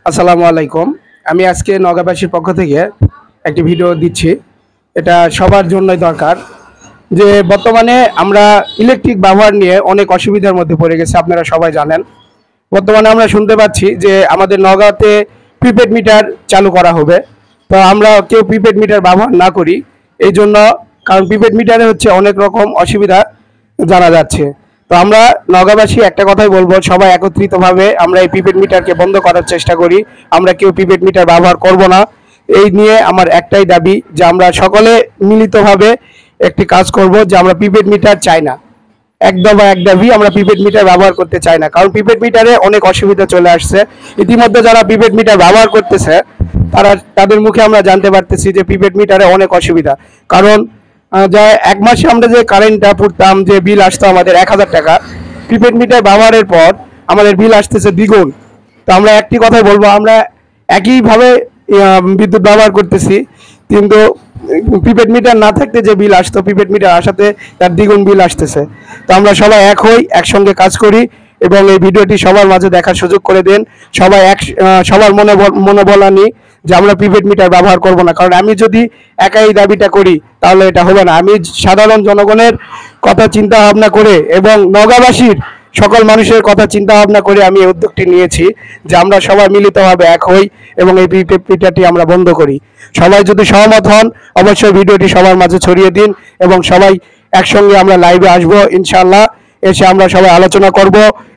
আসসালামু আলাইকুম। আমি আজকে নওগাঁবাসীর পক্ষ থেকে একটি ভিডিও দিচ্ছি। এটা সবার জন্যই দরকার যে বর্তমানে আমরা ইলেকট্রিক ব্যবহার নিয়ে অনেক অসুবিধার মধ্যে পড়ে গেছি, আপনারা সবাই জানেন। বর্তমানে আমরা শুনতে পাচ্ছি যে আমাদের নওগাঁতে প্রিপেড মিটার চালু করা হবে। তো আমরা কেউ প্রিপেড মিটার ব্যবহার না করি এই জন্য, কারণ প্রিপেড মিটারে হচ্ছে অনেক রকম অসুবিধা জানা যাচ্ছে। তো আমরা নওগাঁবাসী একটা কথাই বলবো, সবাই একত্রিতভাবে আমরা এই প্রিপেড মিটারকে বন্ধ করার চেষ্টা করি। আমরা কেউ প্রিপেড মিটার ব্যবহার করব না। এই নিয়ে আমার একটাই দাবি যে আমরা সকলে মিলিতভাবে একটি কাজ করব যে আমরা প্রিপেড মিটার চাই না। একদম এক দাবি, আমরা প্রিপেড মিটার ব্যবহার করতে চাই না, কারণ প্রিপেড মিটারে অনেক অসুবিধা চলে আসছে। ইতিমধ্যে যারা প্রিপেড মিটার ব্যবহার করতেছে তাদের মুখে আমরা জানতে পারতেছি যে প্রিপেড মিটারে অনেক অসুবিধা। কারণ যা এক মাসে আমরা যে কারেন্টটা পুড়তাম, যে বিল আসতো আমাদের 1000 টাকা, প্রিপেড মিটার ব্যবহারের পর আমাদের বিল আসতেছে দ্বিগুণ। তো আমরা একটি কথাই বলবো, আমরা একইভাবে বিদ্যুৎ ব্যবহার করতেছি, কিন্তু প্রিপেড মিটার না থাকতে যে বিল আসতো, প্রিপেড মিটার আসাতে তার দ্বিগুণ বিল আসতেছে। তো আমরা সবাই এক হই, একসঙ্গে কাজ করি এবং এই ভিডিওটি সবার মাঝে দেখার সুযোগ করে দেন। সবাই সবার মনে বলা নিই যে আমরা প্রিপেড মিটার ব্যবহার করব না। কারণ আমি যদি একাই দাবিটা করি তাহলে এটা হবে না। আমি সাধারণ জনগণের কথা চিন্তা ভাবনা করে এবং নওগাঁবাসীর সকল মানুষের কথা চিন্তা ভাবনা করে আমি এই উদ্যোগটি নিয়েছি যে আমরা সবাই মিলিতভাবে এক হই এবং এই প্রিপেড মিটারটি আমরা বন্ধ করি। সবাই যদি সহমত হন অবশ্যই ভিডিওটি সবার মাঝে ছড়িয়ে দিন এবং সবাই একসঙ্গে আমরা লাইভে আসবো ইনশাআল্লাহ। এসে আমরা সবাই আলোচনা করব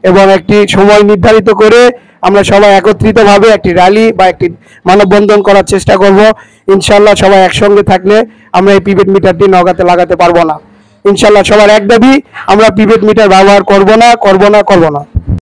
এবং একটি সময় নির্ধারিত করে আমরা সবাই একত্রিতভাবে একটি র্যালি বা একটি মানববন্ধন করার চেষ্টা করব ইনশাআল্লাহ। সবাই একসঙ্গে থাকলে আমরা এই প্রিপেড মিটারটি নওগাঁতে লাগাতে পারবো না ইনশাআল্লাহ। সবার এক দাবি, আমরা প্রিপেড মিটার ব্যবহার করব না।